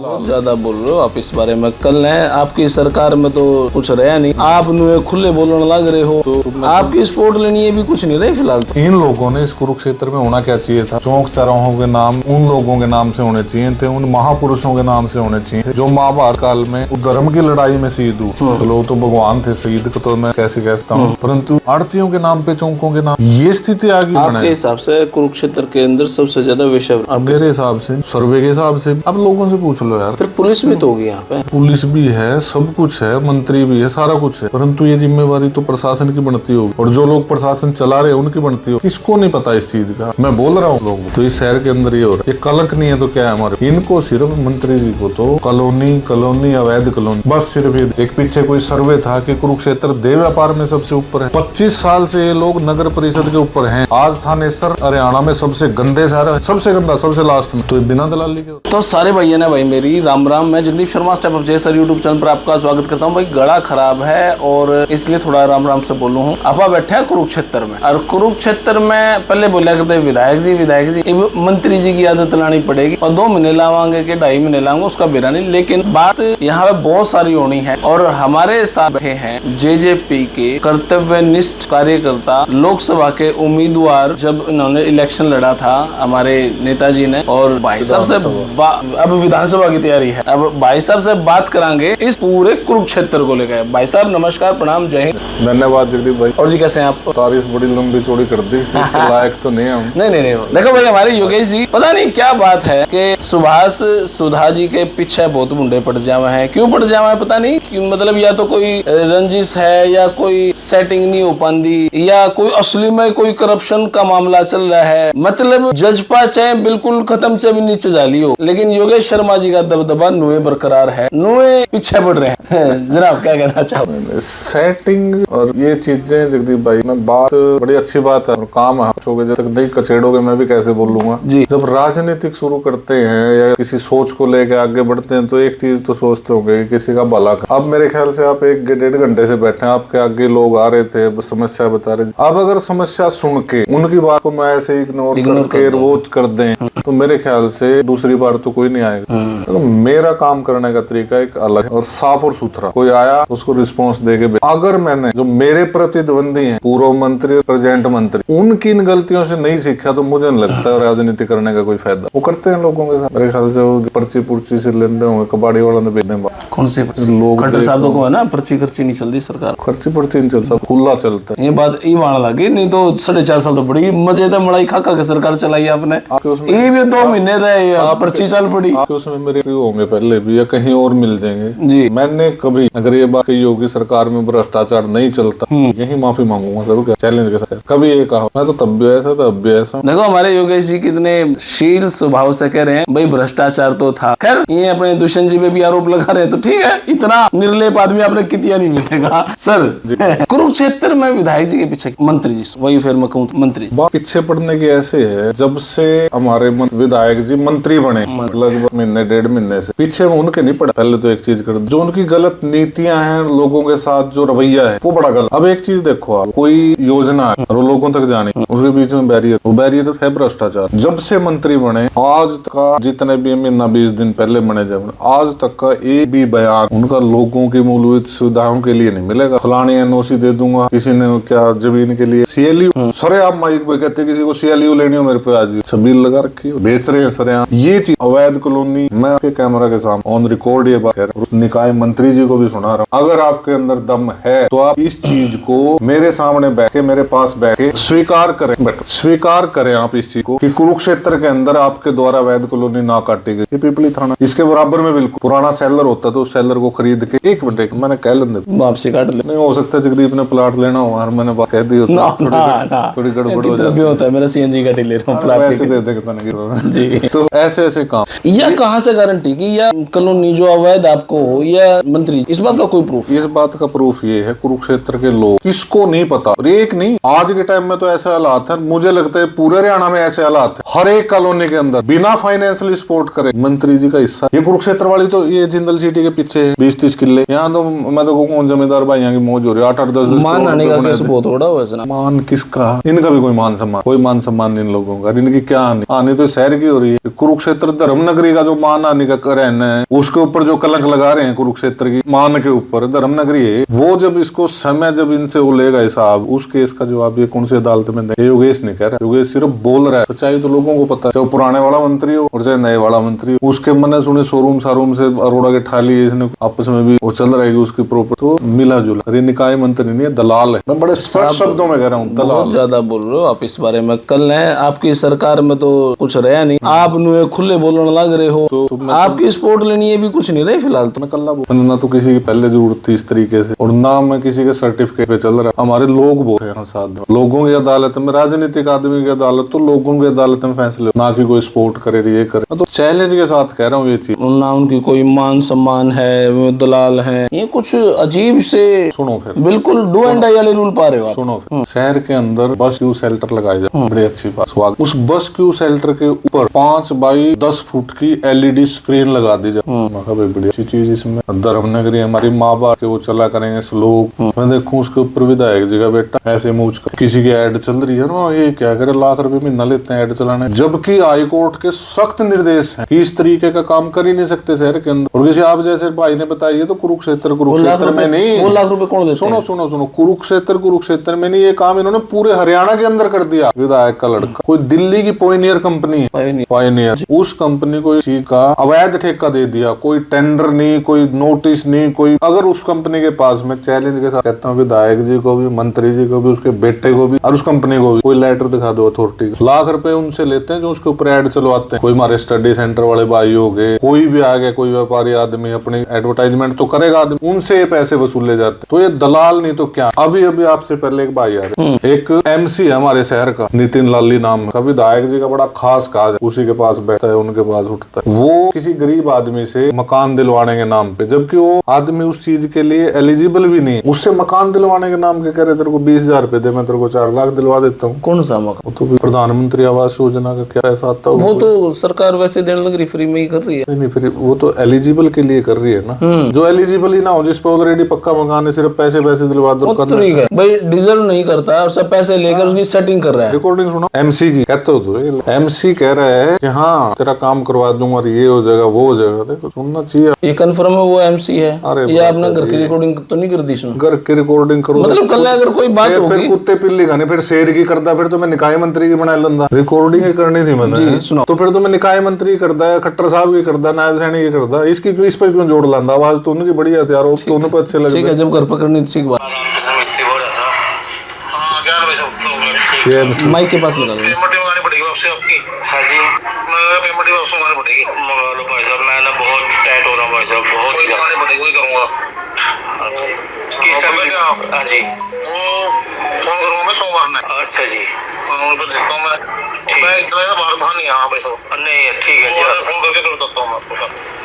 ज्यादा बोल रहे हो आप इस बारे में। कल है आपकी सरकार में तो कुछ रहा नहीं, आप खुले बोलने लग रहे हो, तो आपकी स्पोर्ट लेनी है भी कुछ नहीं रहे फिलहाल। इन लोगों ने इस कुरुक्षेत्र में होना क्या चाहिए था, चौक चौराहों के नाम उन लोगों के नाम से होने चाहिए थे, उन महापुरुषों के नाम से होने चाहिए थे जो महाभारत काल में धर्म की लड़ाई में शहीद हुए। चलो तो भगवान थे, शहीद को तो मैं कैसे कहता हूँ, परंतु आरतियों के नाम पे, चौकों के नाम, ये स्थिति आगे आपके हिसाब से कुरुक्षेत्र के अंदर सबसे ज्यादा विषय मेरे हिसाब से, सर्वे के हिसाब से, अब लोगों से पूछ लो यार। फिर पुलिस भी तो होगी यहाँ पे, पुलिस भी है, सब कुछ है, मंत्री भी है, सारा कुछ है, परंतु ये जिम्मेवारी तो प्रशासन की बनती होगी, और जो लोग प्रशासन चला रहे हैं उनकी बनती हो। किसको नहीं पता इस चीज का, मैं बोल रहा हूँ लोग तो इस शहर के अंदर ये हो रहा है। ये कलंक नहीं है तो क्या है हमारे, इनको सिर्फ मंत्री जी को तो कॉलोनी अवैध कॉलोनी, बस सिर्फ एक पीछे कोई सर्वे था कि कुरुक्षेत्र देह व्यापार में सबसे ऊपर है। 25 साल से ये लोग नगर परिषद के ऊपर हैं। आज थानेसर हरियाणा में सबसे गंदे शहर है, सबसे गंदा, सबसे लास्ट में, तो बिना दलाली के। तो सारे भैया ने भाई मेरी राम राम, मैं Jagdeep Sharma step up sir YouTube channel पर आपका स्वागत करता हूँ। भाई गला खराब है और इसलिए थोड़ा राम राम से बोलूँ हूँ। आपा बैठे हैं कुरुक्षेत्र में, और कुरुक्षेत्र में पहले बोला करते विधायक जी मंत्री जी की आदत लानी पड़ेगी, और 2 महीने लावांगे कि 2.5 महीने लाऊंगे, उसका बेरा नहीं। लेकिन बात यहाँ पे बहुत सारी होनी है, और हमारे साथ बैठे हैं जेजेपी के कर्तव्यनिष्ठ कार्यकर्ता, लोकसभा के उम्मीदवार। जब इन्होंने इलेक्शन लड़ा था हमारे नेताजी ने, और भाई साहब से अब विधानसभा की तैयारी है, अब भाई साहब से बात करांगे इस पूरे कुरुक्षेत्र को लेकर। भाई साहब नमस्कार, प्रणाम, जय हिंद। धन्यवाद जगदीप भाई। और जी कैसे हैं आप? तारीफ बड़ी लंबी चौड़ी कर दी, इसके लायक तो नहीं हम। नहीं देखो भाई, हमारे योगेश जी पता नहीं क्या बात है कि सुभाष सुधा जी के पीछे बहुत मुंडे पड़ जावे हैं। क्यों पड़ जावे हैं पता नहीं, मतलब या तो कोई रंजिश है, या कोई सेटिंग नहीं हो पाती, या कोई असली में कोई करप्शन का मामला चल रहा है। मतलब जजपा चाहे बिल्कुल खत्म चाहे भी नीचे जाली हो, लेकिन योगेश शर्मा जी का दबदबा नुए बरकरार है, नुए पीछे बढ़ रहे हैं। जनाब क्या कहना चाहो? सेटिंग और ये चीजें जगदीप भाई, मैं बात बड़ी अच्छी बात है, काम है, जब तक नहीं कचेड़ोगे मैं भी कैसे बोलूंगा जी। जब राजनीतिक शुरू करते हैं या किसी सोच को लेकर आगे बढ़ते हैं तो एक चीज तो सोचते होंगे कि किसी का भला। अब मेरे ख्याल से आप 1-1.5 घंटे से बैठे हैं, आपके आगे लोग आ रहे थे, समस्या बता रहे थे। अब अगर समस्या सुन के उनकी बात को मैं ऐसे इग्नोर करके रोज कर दें तो मेरे ख्याल से दूसरी बार तो कोई नहीं आएगा। तो मेरा काम करने का तरीका एक अलग और साफ और सुथरा, कोई आया उसको रिस्पॉन्स देके। अगर मैंने जो मेरे प्रतिद्वंदी हैं, पूर्व मंत्री, प्रेजेंट मंत्री, उनकी इन गलतियों से नहीं सीखा तो मुझे नहीं लगता है राजनीति करने का कोई फायदा। वो करते हैं लोगों के साथ, मेरे ख्याल से वो पर्ची पुर्ची से लेते होंगे, कबाड़ी वालों ने भेज दें। कौन से लोग खट्टर साहब को है ना, पर्ची नहीं चलती सरकार, खर्ची पर्ची नहीं चलता, खुला चलता है। ये बात ये मान लगी, नहीं तो 4.5 साल तो बड़ी मजे थे, मलाई खा के सरकार चलाई आपने। ये भी 2 महीने पर्ची चल पड़ी। उसमें मेरे होंगे पहले भी या कहीं और मिल जाएंगे जी। मैंने कभी अगर ये बात कही होगी सरकार में भ्रष्टाचार नहीं चलता, यही माफी मांगूंगा सबके चैलेंज के साथ। कभी ये कहा मैं तो तब भी ऐसा तब भी ऐसा। देखो हमारे योगेश जी कितने शील स्वभाव से कह रहे हैं भाई भ्रष्टाचार तो था। खैर ये अपने दुष्यंत जी पे भी आरोप लगा रहे हैं, तो ठीक है, इतना निर्लेप आदमी आपने कितिया नहीं मिलेगा सर। कुरुक्षेत्र में विधायक जी के पीछे मंत्री जी, वही फिर मैं कहूँ मंत्री पीछे पड़ने की ऐसे है, जब से हमारे विधायक जी मंत्री बने लगभग 1.5 महीने से पीछे उनके नहीं पड़ा। पहले तो एक चीज कर, जो उनकी गलत नीतियां हैं, लोगों के साथ जो रवैया है वो बड़ा गलत। अब एक चीज देखो, आप कोई योजना है और लोगों तक जानी, उसके बीच में बैरियर, वो बैरियर है भ्रष्टाचार। जब से मंत्री बने आज तक का, जितने भी महीना 20 दिन पहले बने जब, आज तक का एक भी बयान उनका लोगों की मूलभूत सुविधाओं के लिए नहीं मिलेगा। फलानी एनओसी दे दूंगा, किसी ने क्या जमीन के लिए सीएलयू, सरे आप माइक पे कहते किसी को सीएलयू लेनी हो मेरे पे आज छबील लगा रखी हो, बेच रहे हैं सरे आप। ये चीज अवैध कॉलोनी, मैं आपके कैमरा के सामने ऑन रिकॉर्ड ये बात कह रहा हूँ, निकाय मंत्री जी को भी सुना रहा हूँ। अगर आपके अंदर दम है तो आप इस चीज को मेरे सामने बैठे, मेरे पास बैठे स्वीकार करें, स्वीकार करें आप इस चीज को कि कुरुक्षेत्र के अंदर आपके द्वारा अवैध कॉलोनी ना काटी गई। ये पिपली थाना इसके बराबर में बिल्कुल पुराना सेलर होता तो उस सेलर को खरीद के एक मिनट मैंने कह लेंगे वापसी काट ले। नहीं हो सकता जगदीप ने प्लाट लेना हो और मैंने बात कह दी थोड़ी गड़बड़ होता है। मेरा सीएनजी गाड़ी ले रहा हूँ, ऐसे दे देगा जी। तो ऐसे काम या कहाँ से गारंटी की या कॉलोनी जो अवैध आपको हो या मंत्री, इस बात का कोई प्रूफ? इस बात का प्रूफ ये है कुरुक्षेत्र के लोग, किसको नहीं पता, और एक नहीं आज के टाइम में तो ऐसे हालात है, मुझे लगता है पूरे हरियाणा में ऐसे हालात है, हर एक कॉलोनी के अंदर बिना फाइनेंशियली सपोर्ट करे मंत्री जी का हिस्सा। ये कुरुक्षेत्र वाली तो ये जिंदल सिटी के पीछे 20-30 किले, यहाँ तो मैं तो कौन जमींदार भाई यहाँ की मौज हो रही है। 8-8-10 मान आने का केस बहुत बड़ा हुआ है। मान किसका? इनका भी कोई मान सम्मान, कोई मान सम्मान इन लोगों का, इनकी क्या आनी तो शहर की हो रही है। कुरुक्षेत्र धर्म नगरी का जो मान पानी का रहन है, उसके ऊपर जो कलंक लगा रहे हैं कुरुक्षेत्र की मान के ऊपर, धर्मनगरी है वो, जब इसको समय जब इनसे वो लेगा हिसाब, उस केस का जवाब ये कौन सी अदालत में देंगे? योगेश नहीं कह रहा, योगेश सिर्फ बोल रहा है, सच्चाई तो लोगों को पता है, चाहे पुराने वाला मंत्री हो और चाहे नए वाला मंत्री हो। उसके मन सुने शोरूम से अरोड़ा के ठाली इसने आपस में भी वो चल रहेगी उसकी प्रॉपर्टी, तो मिला जुला। अरे निकाय मंत्री नहीं है, दलाल है। मैं बड़े स्पष्ट शब्दों में कह रहा हूँ, दलाल। ज्यादा बोल रहे हो आप इस बारे में। कल है आपकी सरकार में तो कुछ रहा नहीं, आप नुए खुले बोलने लग रहे हो, तो आपकी स्पोर्ट लेनी है भी कुछ नहीं रही फिलहाल। तो मैं कल्ला बोल, ना तो किसी की पहले जरूरत थी इस तरीके से, और ना मैं किसी के सर्टिफिकेट पे चल रहा। हमारे लोग बोल रहे हैं साथ में, लोगों की अदालत में, राजनीतिक आदमी की अदालत तो लोगों की अदालत में फैसले, ना कि कोई स्पोर्ट करे ये करे। तो चैलेंज के साथ कह रहा हूँ ये चीज। ना उनकी कोई मान सम्मान है, वो दलाल है, ये कुछ अजीब से। सुनो फिर, बिल्कुल डू एंड डाई वाले रूल पा रहे हो आप। सुनो फिर, शहर के अंदर बस क्यू शेल्टर लगाए जाए, बड़ी अच्छी बात। स्वागत। उस बस क्यू शेल्टर के ऊपर 5 बाई 10 फुट की LED स्क्रीन लगा दी जाए, बड़ी अच्छी चीज इसमें। धर्मनगरी हमारी माँ बाप के वो चला करेंगे श्लोक, मैं देखूं उसके ऊपर विधायक जी का बेटा ऐसे मूछ कर, किसी की एड चल रही है ना, ये क्या करे, लाख रुपए महीना लेते हैं एड चलाने, जबकि हाई कोर्ट के सख्त निर्देश हैं कि इस तरीके का काम कर ही नहीं सकते शहर के अंदर। और किसी आप जैसे भाई ने बताया तो कुरुक्षेत्र में नहीं, 2 लाख रुपए कौन देते हैं? सुनो, कुरुक्षेत्र में नहीं, ये काम इन्होंने पूरे हरियाणा के अंदर कर दिया। विधायक का लड़का कोई दिल्ली की पॉयनियर कंपनी है, पॉयनियर, उस कंपनी को इस चीज का अवैध ठेका दे दिया, कोई टेंडर नहीं, कोई नोटिस नहीं, कोई। अगर उस कंपनी के पास, मैं चैलेंज के साथ कहता हूँ विधायक जी को भी, मंत्री जी को भी, उसके बेटे को भी और उस कंपनी को भी, कोई लेटर दिखा दो अथॉरिटी, लाख रुपए उनसे लेते हैं जो उसके ऊपर एड चलवाते हैं। कोई हमारे स्टडी सेंटर वाले भाई हो गए, कोई भी आ गया, कोई व्यापारी आदमी अपनी एडवर्टाइजमेंट तो करेगा आदमी, उनसे पैसे वसूले जाते हैं। तो ये दलाल नहीं तो क्या। अभी आपसे पहले एक भाई आ रहे, एक MC है हमारे शहर का, नितिन लाली नाम का, विधायक जी का बड़ा खास काज है, उसी के पास बैठता है, उनके पास उठता है। वो किसी गरीब आदमी से मकान दिलवाने के नाम पे, जबकि वो आदमी उस चीज के लिए एलिजिबल भी नहीं, उससे मकान दिलवाने के नाम के कह रहे तेरे को 20,000 रुपए दे, मैं तेरे को 4 लाख दिलवा देता हूँ। कौन सा मकान? तो प्रधानमंत्री आवास योजना का क्या पैसा आता है, वो तो सरकार वैसे देने लग रही, फ्री में ही कर रही है। नहीं, फिर वो तो एलिजिबल के लिए कर रही है ना, जो एलिजिबल ही ना हो, जिसपे ऑलरेडी पक्का मकान है, सिर्फ पैसे दिलवा दो, भाई डिजर्व नहीं करता और सब पैसे लेकर उसकी सेटिंग कर रहा है। रिकॉर्डिंग सुनो MC की, कहते हो तो MC कह रहा है कि हाँ तेरा काम करवा दूंगा, ये हो जाएगा, वो हो जाएगा। देखो सुनना चाहिए, ये कंफर्म है वो MC है। अरे ये आपने घर की रिकॉर्डिंग तो नहीं कर दी? घर की रिकॉर्डिंग करो, मतलब कल अगर कोई बात होगी, फिर कुत्ते पिल्ली खाने, फिर शेर की करता, फिर तो मैं निकाय मंत्री की बना लेंदा। रिकॉर्डिंग ही करनी थी मैंने, सुनो, तो फिर तो मैं निकाय मंत्री करता है, खट्टर साहब की करता, नायब सैनी की करता, इसकी इस पर क्यों जोड़ लांदा? आवाज तो उनकी बड़ी है यार, दोनों पे अच्छे लगे। ठीक है, जब घर पकड़नी थी ठीक बात। माइक के पास लगा पेमेंट मंगानी पड़ेगी वापसी आपकी। हाँ जी, पेमेंट वापस मंगानी पड़ेगी। मंगा लो भाई साहब, मैं ना बहुत टाइट हो रहा हूँ भाई साहब, बहुत ही मंगानी पड़ेगी, वही करूँगा। किस समय क्या? हाँ जी, वो फोन करूँगा मैं सोमवार में। अच्छा जी, उन पर देखता हूँ मैं। मैं इतना बाहर था नहीं यहाँ भाई साहब। नहीं ठीक है जी, फोन करके कर देता हूँ मैं आपको।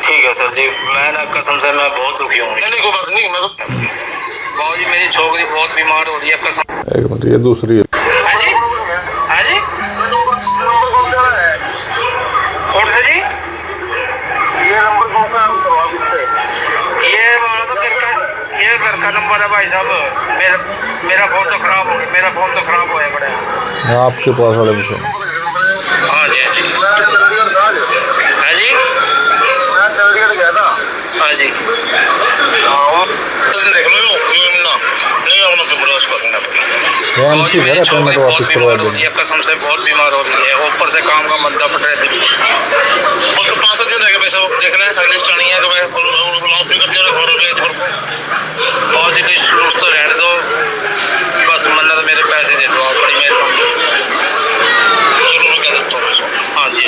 ठीक है सर जी, मैं ना कसम से मैं बहुत दुखी हूँ। नहीं कोई बात नहीं, मैं तो बाबूजी मेरी छोकरी बहुत बीमार हो रही है कसम। एक मिनट, ये दूसरी है। हाँ जी, हाँ जी, कौन सा जी? ये नंबर कौन सा है? ये वाला तो घर का नंबर है भाई साहब। मेरा फोन तो खराब हो गया, मेरा फोन तो खराब हो गया बड़ा। आपके पास वाले में से? हाँ जी, हाँ जी, हाँ जी, मैं चंडीगढ़ गया था। हाँ जी, देख लो नहीं अपना पेमेंट वापस कर देंगे। MC है पेमेंट वापस करवा देंगे। कसम से बहुत बीमार हो रही है, ऊपर से काम का मंदा पड़ रहा है। और तो 5 दिन रह गए पैसा देखना है, लिस्ट आनी है कि लॉस भी करते हैं बहुत ही लिस्ट तो रहने दो बस, मन्ना तो मेरे पैसे दे दो आप, बड़ी मेहरबानी। चलो मैं कह देता हूँ। हाँ जी,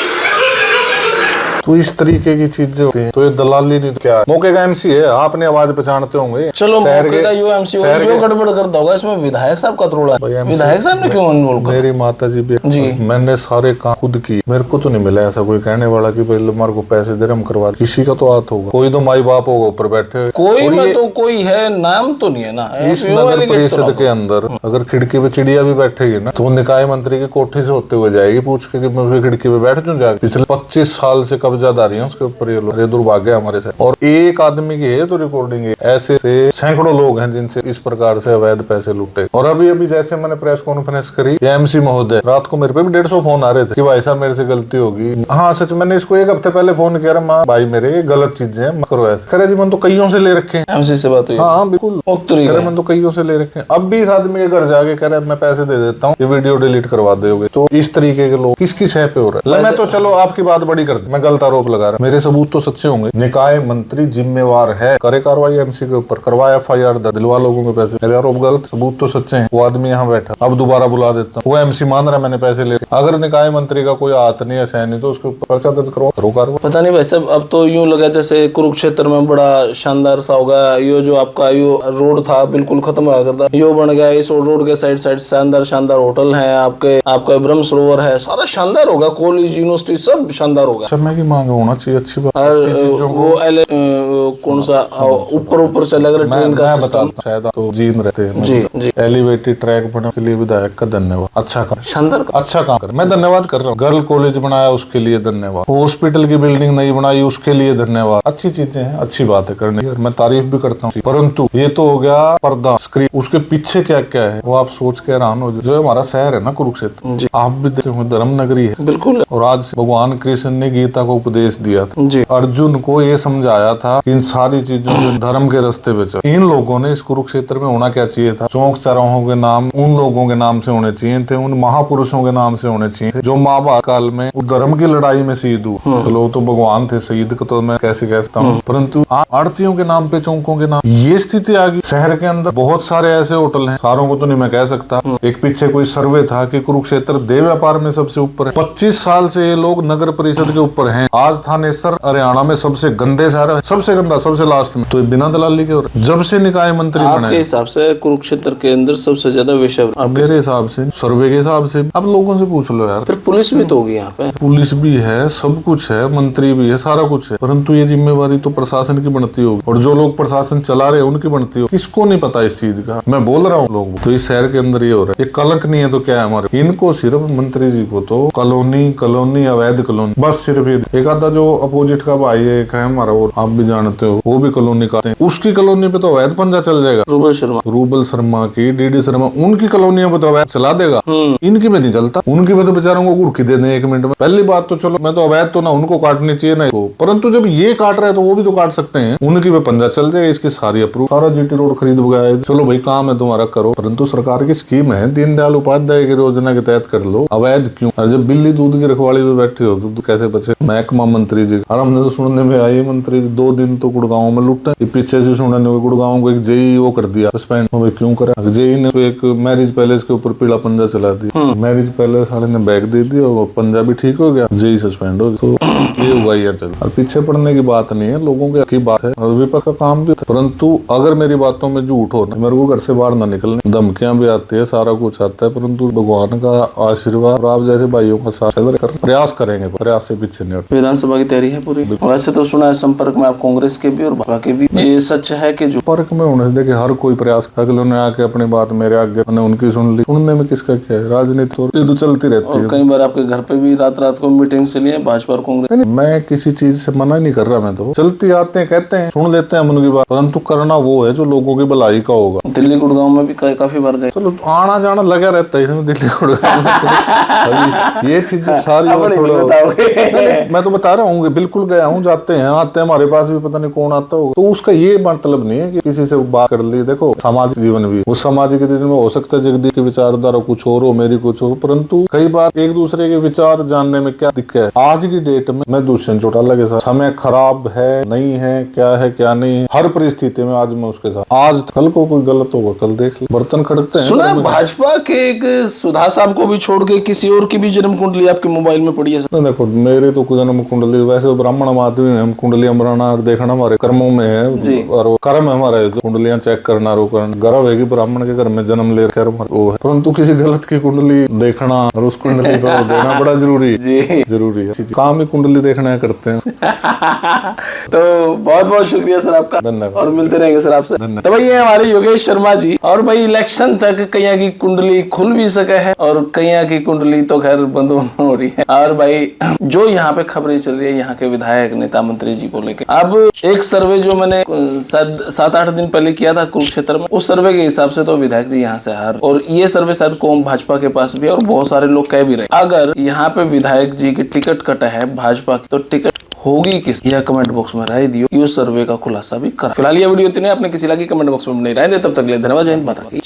तो इस तरीके की चीजें होती हैं, तो ये दलाली नहीं तो क्या है? मौके का MC है, आपने आवाज पहचानते होंगे। चलो मौके का MC जो गड़बड़ करता होगा, इसमें विधायक साहब का रोल है। विधायक साहब ने क्यों इन्वॉल्व किया? मेरी माता जी भी जी, मैंने सारे काम खुद की, मेरे को तो नहीं मिला ऐसा कोई कहने वाला कि भाई हमारे को पैसे दे रहे हम करवा। किसी का तो हाथ होगा, कोई तो माई बाप होगा ऊपर बैठे, कोई में तो कोई है, नाम तो नहीं है ना। इस नगर परिषद के अंदर अगर खिड़की पे चिड़िया भी बैठेगी ना, तो निकाय मंत्री के कोठे से होते हुए जाएगी पूछ के कि मैं उसकी खिड़की पे बैठ जाऊं जाके। पिछले 25 साल से कब्जा कब्जादारी है उसके ऊपर, ये लोग, ये दुर्भाग्य है हमारे से। और एक आदमी की है तो रिकॉर्डिंग है, ऐसे से सैकड़ों लोग हैं जिनसे इस प्रकार से अवैध पैसे लूटे। और अभी जैसे मैंने प्रेस कॉन्फ्रेंस करी, एमसी महोदय, रात को मेरे पे भी 150 फोन आ रहे थे कि भाई साहब मेरे से गलती होगी। हाँ सच, मैंने इसको 1 हफ्ते पहले फोन किया, माँ भाई मेरे ये गलत चीजें हैं, मत करो ऐसे। करे जी मैंने तो कईयों से ले रखे हैं, एमसी से बात हुई? हाँ बिल्कुल, मैंने तो कईयों से ले रखे हैं। अब भी इस आदमी के घर जाके कह रहे मैं पैसे दे देता हूँ, ये वीडियो डिलीट करवा दोगे। तो इस तरीके के लोग किसकी सह पे हो रहे हैं। मैं तो चलो आपकी बात बड़ी कर दी, मैं गलत आरोप लगा रहा, मेरे सबूत तो सच्चे होंगे। निकाय मंत्री जिम्मेवार है, करे कार्रवाई एमसी के ऊपर, करवाया FIR दर्ज, दिलवा लोगों के पैसे। मेरे आरोप गलत, सबूत तो सच्चे हैं। वो आदमी यहाँ बैठा, अब दोबारा बुला देता हूँ, वो एमसी मान रहा है मैंने पैसे ले। अगर निकाय मंत्री का कोई हाथ नहीं है, सह नहीं, तो उसके ऊपर पर्चा दर्ज करो कार्रवाई। पता नहीं वैसे अब तो यूं लगा जैसे कुरुक्षेत्र में बड़ा शानदार सा होगा, यो जो आपका यो रोड था बिल्कुल खत्म हुआ करता, यो बन गया। इस रोड के साइड शानदार शानदार होटल है, आपका ब्रह्म सरोवर है, सारा शानदार होगा, कॉलेज यूनिवर्सिटी सब शानदार होगा। समय की मांग होना चाहिए, अच्छी बात। और वो कौन सा ऊपर से लग रहा ट्रेन का सिस्टम, शायद तो जीन रहते हैं जी जी। एलिवेटेड ट्रैक बनाने के लिए विधायक का धन्यवाद, अच्छा काम, शानदार, अच्छा काम कर, मैं धन्यवाद कर रहा हूँ। गर्ल कॉलेज बनाया उसके लिए धन्यवाद, हॉस्पिटल की बिल्डिंग नहीं बनाई उसके लिए धन्यवाद। अच्छी चीजें हैं, अच्छी बात है करने की, मैं तारीफ भी करता हूँ। परंतु ये तो हो गया पर्दा स्क्रीन, उसके पीछे क्या क्या है वो आप सोच के हैरान हो। जो हमारा शहर है ना कुरुक्षेत्र, आप भी देखते हो धर्म नगरी है बिल्कुल। और आज भगवान कृष्ण ने गीता को उपदेश दिया था जी, अर्जुन को ये समझाया था इन सारी चीजों से धर्म के रास्ते पे चल। इन लोगों ने इस कुरुक्षेत्र में होना क्या चाहिए था, चौक चौराहों के नाम उन लोगों के नाम से होने चाहिए थे, उन महापुरुषों के नाम से होने चाहिए थे जो महाभारत काल में धर्म की लड़ाई में शहीद हुए। चलो तो भगवान थे, शहीद को तो मैं कैसे कहता हूँ, परंतु आरतियों के नाम पे चौकों के नाम, ये स्थिति आ गई। शहर के अंदर बहुत सारे ऐसे होटल हैं, सारों को तो नहीं मैं कह सकता। एक पीछे कोई सर्वे था कि कुरुक्षेत्र देह व्यापार में सबसे ऊपर है, 25 साल से ये लोग नगर परिषद के ऊपर हैं। आज थानेसर हरियाणा में सबसे गंदे शहर है, सबसे गंदा, सबसे लास्ट में, तो बिना दलाली के। और जब से निकाय मंत्री बने, आपके हिसाब से कुरुक्षेत्र के अंदर सबसे ज्यादा विषय, मेरे हिसाब से, सर्वे के हिसाब से, अब लोगों से पूछ लो यार। फिर पुलिस भी तो होगी यहाँ पे, पुलिस भी है, सब कुछ है, मंत्री भी है, सारा कुछ है, परंतु ये जिम्मेवारी तो प्रशासन की बनती होगी और जो लोग प्रशासन चला रहे हैं उनकी बनती हो। किसको नहीं पता इस चीज का, मैं बोल रहा हूँ लोग। तो इस शहर के अंदर ये हो रहा है, ये कलंक नहीं है तो क्या है हमारे, इनको सिर्फ मंत्री जी को तो कॉलोनी अवैध कॉलोनी, बस सिर्फ ये। एक आधा जो अपोजिट का भाई है, एक है हमारा, और आप भी जानते हो, वो भी कॉलोनी का है, उसकी कॉलोनी पे तो अवैध पंजा चल जाएगा। रूबल शर्मा की, DD शर्मा, उनकी कॉलोनियों पे तो अवैध चला देगा, इनकी पे नहीं चलता। उनकी पे तो बेचारों को गुड़की दे दें 1 मिनट में। पहली बात तो चलो, मैं तो अवैध तो ना उनको काटनी चाहिए ना, परंतु जब ये काट रहे हैं तो वो भी तो काट सकते हैं, उनकी पे पंजा चल जाएगा। इसकी सारी अप्रूव, सारा GT रोड खरीद गया, चलो भाई काम है तुम्हारा करो, परंतु सरकार की स्कीम है, दीनदयाल उपाध्याय की योजना के तहत कर लो। अवैध क्यों? और जब बिल्ली दूध की रखवाली में बैठी हो तो कैसे बचे? महकमा मंत्री जी, और हमने तो सुनने में आई मंत्री जी 2 दिन तो गुड़गांव में लुटा, पीछे से सुनने में गुड़गांव को एक जेई वो कर दिया सस्पेंड। भाई क्यों करा? जेई ने एक मैरिज पैलेस के ऊपर पीला पंजा चला दिया, मैरिज पैलेस वाले ने बैग दे दिया, वो पंजा भी ठीक हो गया, जेई सस्पेंड हो गया। तो ये हुआ ही चल, और पीछे पड़ने की बात नहीं है, लोगों की बात है, और विपक्ष का काम भी था। परंतु अगर मेरी बातों में झूठ हो ना, मेरे को घर से बाहर ना निकलने, धमकियां भी आती है, सारा कुछ आता है, परंतु भगवान का आशीर्वाद और आप जैसे भाइयों का साथ प्रयास करेंगे, प्रयास से पीछे नहीं हटना। विधानसभा की तैयारी है पूरी? वैसे तो सुना है संपर्क में आप कांग्रेस के भी और भाजपा के भी, ये सच है कि जो संपर्क में होने से देखिए हर कोई प्रयास, अगले ने आके अपनी बात मेरे आगे, मैंने उनकी सुन ली, सुनने में किसका क्या है, राजनीति तो ये तो चलती रहती है। कई बार आपके घर पे भी रात को मीटिंग से लिए भाजपा और कांग्रेस। मैं किसी चीज से मना नहीं कर रहा, मैं तो चलती आते हैं, कहते हैं, सुन लेते हैं उनकी बात, परंतु करना वो है जो लोगों की भलाई का होगा। दिल्ली गुड़गांव में भी काफी बार गए, चलो आना जाना लगा रहता है इसमें, दिल्ली गुड़गांव ये चीजें सारी मैं तो बता रहा हूँ, बिल्कुल गया हूँ, जाते हैं आते हैं, हमारे पास भी पता नहीं कौन आता होगा, तो उसका ये मतलब नहीं है कि किसी से बात कर ली। देखो सामाजिक जीवन भी, उस सामाजिक जीवन में हो सकता है जगदीश की विचारधारा कुछ और हो, मेरी कुछ हो, परंतु कई बार एक दूसरे के विचार जानने में क्या दिक्कत है। आज की डेट में मैं दुष्यंत चौटाला के साथ, समय खराब है नहीं है, क्या है क्या नहीं है, हर परिस्थिति में आज मैं उसके साथ। आज कल को कोई गलत होगा, कल देख ले, बर्तन खड़कते हैं। सुना भाजपा के एक सुधा साहब को भी छोड़ के किसी और की भी जन्म कुंडली आपके मोबाइल में पड़ी है? देखो मेरे तो जन्म कुंडली, वैसे ब्राह्मण आदमी हम कुंडली अमराना देखना हमारे कर्मों में जी। है और वो कर्म है हमारे जो कुंडलियां चेक करना रोकना। गर्व है कि ब्राह्मण के घर में जन्म ले कर वो है, परंतु किसी गलत की कुंडली देखना और उस कुंडली को देना बड़ा जरूरी जी। जरूरी है। काम ही कुंडली देखना करते हैं। तो बहुत बहुत शुक्रिया सर आपका, धन्यवाद। और मिलते रहेंगे सर आपसे। धन्यवाद। तो भाई ये हमारे योगेश शर्मा जी, और भाई इलेक्शन तक कईया की कुंडली खुल भी सके है और कईया की कुंडली तो खैर बंद हो रही है। और भाई जो यहाँ पे खबरें चल रही है यहाँ के विधायक नेता मंत्री जी को लेकर, अब एक सर्वे जो मैंने 7-8 दिन पहले किया था कुरुक्षेत्र में, उस सर्वे के हिसाब से तो विधायक जी यहाँ से हार, और ये सर्वे शायद कौम भाजपा के पास भी है और बहुत सारे लोग कह भी रहे अगर यहाँ पे विधायक जी की टिकट कटा है भाजपा की तो टिकट होगी किस, यह कमेंट बॉक्स में राय दियो, ये सर्वे का खुलासा भी करा। फिलहाल ये वीडियो इतनी, आपने किसी लगी कमेंट बॉक्स में अपनी राय दे। तब तक ले धन्यवाद, जय हिंद, माता की।